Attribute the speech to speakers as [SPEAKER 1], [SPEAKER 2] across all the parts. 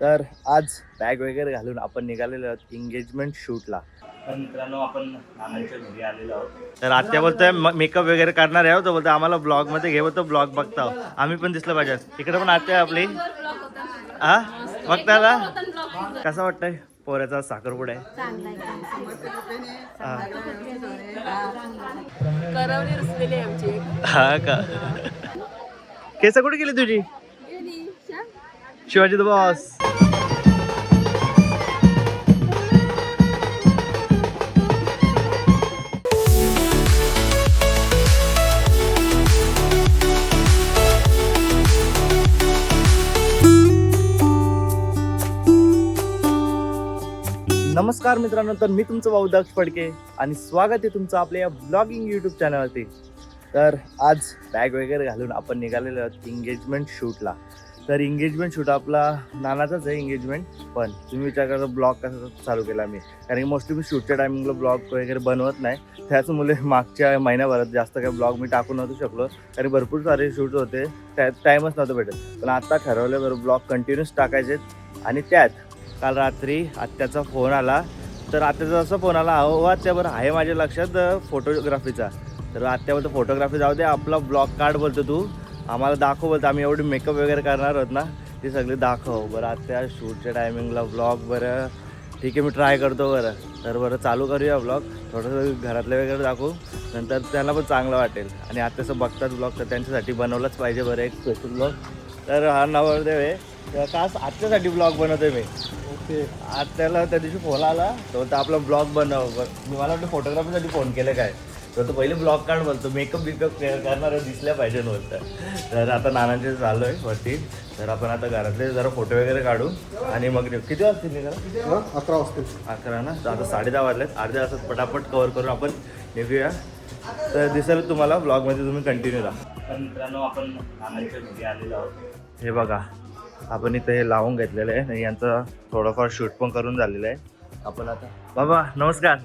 [SPEAKER 1] तर आज बॅग वगैरे घालून आपण निघालेलो आहोत एंगेजमेंट शूटला. तर मित्रांनो आपण नानांच्या घरी आलेलो आहोत. तर आत्या बोलतोय मेकअप वगैरे करणार आहे, तो बोलतो आम्हाला ब्लॉग मध्ये घेऊ, तो ब्लॉग बघता आम्ही पण दिसलं पाहिजे. इकडे पण आत्या आपली हा बघताला कसं वाटतंय पोऱ्याचा साखरपुडा आहे. हा का केस कुठे गेली तुझी शिवाजी द बॉस. नमस्कार मित्रांनो, तर मी तुमचं भाऊ दक्ष फडके आणि स्वागत आहे तुमचं आपल्या या ब्लॉगिंग यूट्यूब चॅनलवरती. तर आज बॅग वगैरे घालून आपण निघालेलो आहोत एंगेजमेंट शूटला. तर एंगेजमेंट शूट आपला नानाचाच आहे एंगेजमेंट, पण तुम्ही विचार करता ब्लॉग कसा चालू केला मी, कारण की मोस्टली मी शूटच्या टायमिंगला ब्लॉग वगैरे बनवत नाही. त्याचमुळे मागच्या महिन्याभरात जास्त काही ब्लॉग मी टाकू नव्हतो शकलो, कारण भरपूर सारे शूट होते, त्यात टाईमच नव्हतं भेटत. पण आता ठरवलं बरं ब्लॉग कंटिन्यूस टाकायचे. आणि त्यात काल रात्री आत्याचा फोन आला. तर आत्याचा असा फोन आला, अहो आत्यावर आहे माझ्या लक्षात फोटोग्राफीचा. तर आत्या बोलतो फोटोग्राफी जाऊ दे, आपला ब्लॉग काढ बोलतो, तू आम्हाला दाखव बोलतो, आम्ही एवढी मेकअप वगैरे करणार आहोत ना ते सगळे दाखव. बरं आत्या शूटच्या टायमिंगला ब्लॉग, बरं ठीक आहे मी ट्राय करतो. बरं तर बरं चालू करूया ब्लॉग, थोडंसं घरातले वगैरे दाखवू, नंतर त्यांना पण चांगलं वाटेल. आणि आत्याचं बघतात ब्लॉग तर त्यांच्यासाठी बनवलंच पाहिजे बरं एक स्पेशल ब्लॉग. तर हा नवरदेव आहे, तर खास आत्यासाठी ब्लॉग बनवतोय मी. ओके आत्याला त्या दिवशी फोन आला, तर आपला ब्लॉग बनव. मी मला वाटतं फोटोग्राफीसाठी फोन केलं काय, तर पहिले ब्लॉग काढ बोलतो, मेकअप बिकअप करणार दिसल्या पाहिजे नव्हतं. तर आता नानांचे चालू आहे वरती, तर आपण आता घरातले जरा फोटो वगैरे काढू आणि मग किती वाजतील निघाला?
[SPEAKER 2] 11 वाजतील.
[SPEAKER 1] 11 ना, तर आता 10:30 वाजलेत, अर्ध्या तासात पटापट कव्हर करून आपण निघूया. तर दिसेल तुम्हाला ब्लॉगमध्ये, तुम्ही कंटिन्यू राहा. तर मित्रांनो आपण नानांच्या घरी आलेलो आहोत. हे बघा आपण इथं हे लावून घेतलेलं आहे आणि यांचं थोडंफार शूट पण करून झालेलं आहे. आपण आता बाबा नमस्कार.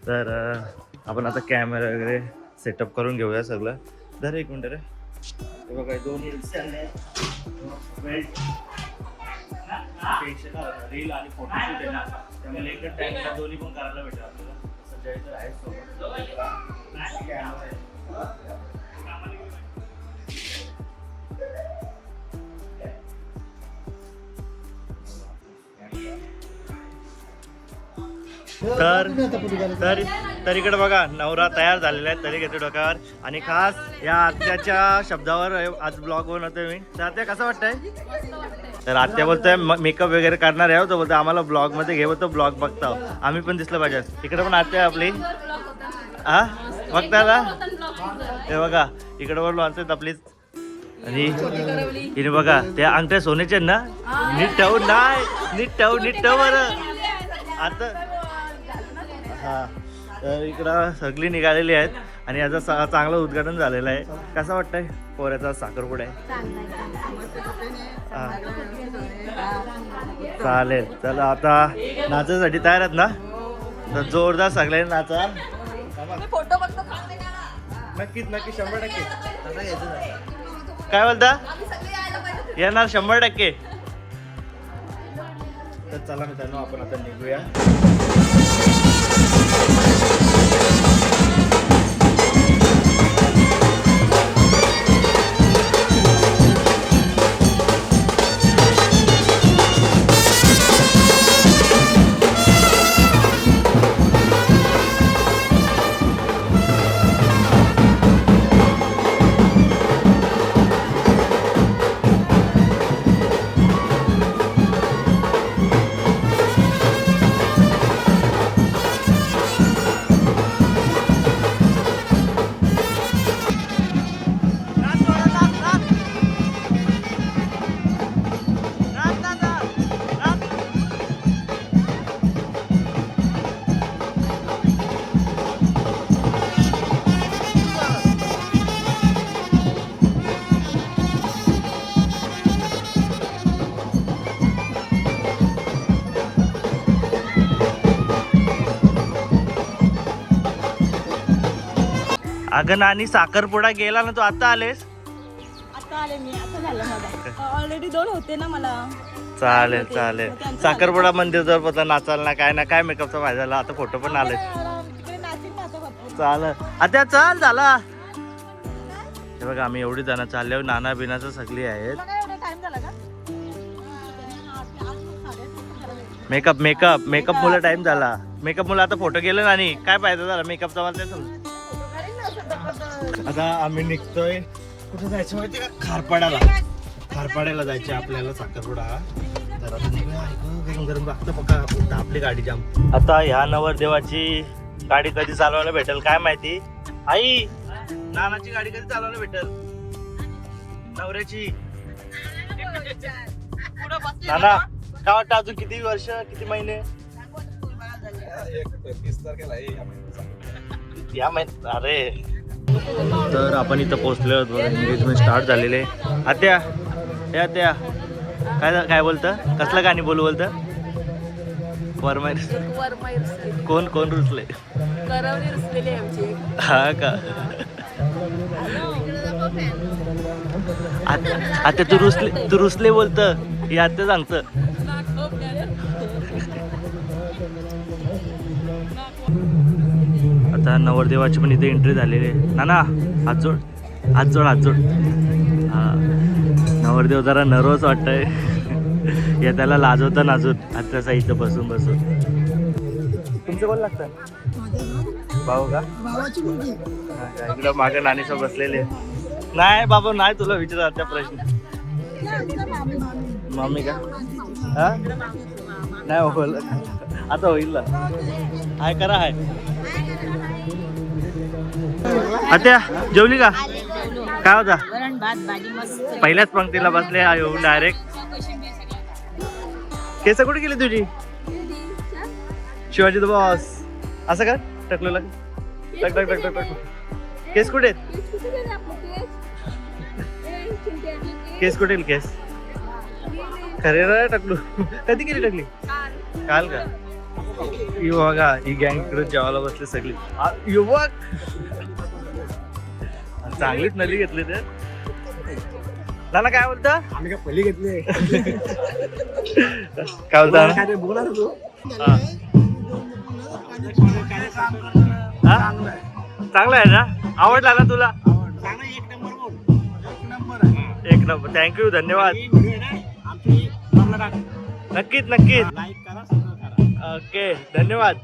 [SPEAKER 1] तर आपण आता कॅमेरा वगैरे सेटअप करून घेऊया सगळं. तर एक मिनटं रे, हे बघा दोन रील आणि फोटोशूट आहे ना, त्यामुळे एकच टाइमला दोन्ही पण करायला भेटेल आपल्याला. सध्या इथं आहे तर इकडे बघा नवरा तयार झालेला आहे, तरी घेतो डोक्यावर. आणि खास या आत्याच्या शब्दावर आज ब्लॉग बनवतोय मी. तर आत्या कसं वाटतंय? तर आत्या बोलतोय मेकअप वगैरे करणार आहे, तो बोलतो आम्हाला ब्लॉग मध्ये घेऊ, तो ब्लॉग बघता आम्ही पण दिसलं पाहिजे. इकडे पण आत्या आपली हा बघताला, हे बघा इकडे पण लॉन्च आपलीच. आणि हिने बघा त्या अंगठ्या सोन्याचे ना, नीट ठेवू नाही, नीट ठेवू बरं आता. हा तर इकडं सगळी निघालेली आहेत आणि याचं चांगलं उद्घाटन झालेलं आहे. कसं वाटतंय पोऱ्याचा साखरपुडा आहे? चालेल, चला आता नाचासाठी तयार आहेत ना, तर जोरदार सगळ्यांनी नाचा. नक्कीच 100%. काय बोलता? येणार 100%. तर चला मित्रांनो आपण आता निघूया. अगं नानी साखरपुडा गेला ना, तू आता आलेस?
[SPEAKER 3] आता आले मी, आता झालं मला. ऑलरेडी 2 होते ना मला.
[SPEAKER 1] चालेल चालेल. साखरपुडा मंदिर जर पता नाचाल ना काय ना काय मेकअपचा फायदा झाला. आता फोटो पण आले. चालेल आता चल झाला. हे बघा आम्ही एवढी जण चालले नाना बिनाचं सगळी आहेत. मेकअप मेकअप मेकअप मुलं टाइम झाला. मेकअप मुलं आता फोटो गेले ना आणि काय फायदा झाला मेकअपचा मला ते समज. आता आम्ही निघतोय कुठे जायचं माहिती का? खारपाड्याला. खारपाड्याला जायचे आपल्याला साखरपुडा. तर आता निघूया. गरम गरम लागतं बघा आपली गाडी जाम. आता ह्या नवरदेवाची गाडी कधी चालवायला भेटेल काय माहिती. आई नानाची गाडी कधी चालवायला भेटेल नवऱ्याची. नाना काय वाटतं अजून किती वर्ष किती महिने. या महिन्यात अरे. तर आपण इथं पोहोचलो आहोत बघा. एंगेजमेंट स्टार्ट झालेले. आत्या हे आत्या काय काय बोलतं कसलं गाणी बोलतं. वरमाईर कोण कोण रुसले. हा का आता तू रुसले बोलतं हे आत्या सांगतं. आता नवरदेवाची पण इथे एंट्री झालेली आहे. नाना हात जोड हात जोड हात जोड. हा नवरदेव जरा नर्वस वाटतंय. या त्याला लाजवतं नाजून आत्याचा इथं बसून बसून. तुमचं कोण लागतं भाऊ का. इकडं मागे नानीसोबत बसलेले. नाही बाबा नाही तुला विचारा त्या प्रश्न. मम्मी का हा नाही बोल आता होईल हाय करा हाय. आत्या जेवली का काय होता. पहिल्याच पंक्तीला बसले येऊन डायरेक्ट. केस कुठे गेली तुझी. शिवाजी द बॉस असं का टकलं टक टक टक टक टक. केस कुठे केस कुठे केस खरे रे टकलू. कधी केली टकली काल का. बघा ही गँग इकडे जेवायला बसली सगळी. युवक चांगलीच नली घेतली ते. नाना काय बोलता आम्ही काय पहिली घेतली काय बोलता बोला तू. चांगला आहे ना आवडला ना तुला. एक नंबर थँक्यू धन्यवाद. नक्कीच नक्कीच ओके धन्यवाद.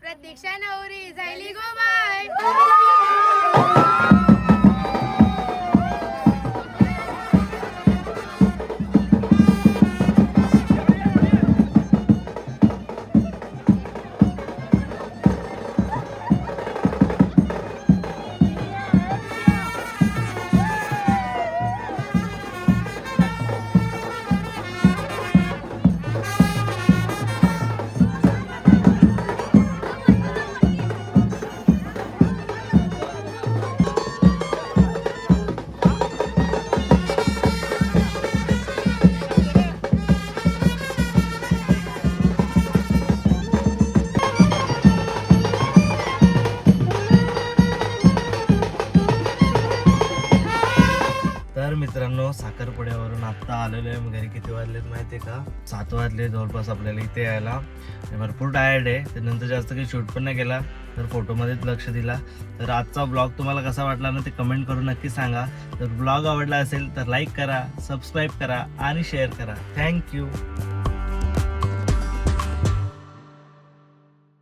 [SPEAKER 2] प्रतीक्षा नवरी झाली गो बाय.
[SPEAKER 1] मित्रांनो साखरपुड्यावरून आत्ता आलेलो आहे. घरी किती वाजलेत माहिती आहे का 7 वाजले जवळपास आपल्याला इथे यायला. भरपूर टायर्ड आहे तर नंतर जास्त काही शूट पण नाही केला तर फोटोमध्येच लक्ष दिला. तर आजचा ब्लॉग तुम्हाला कसा वाटला ना ते कमेंट करून नक्की सांगा. तर ब्लॉग आवडला असेल तर लाईक करा, सबस्क्राईब करा आणि शेअर करा. थँक्यू.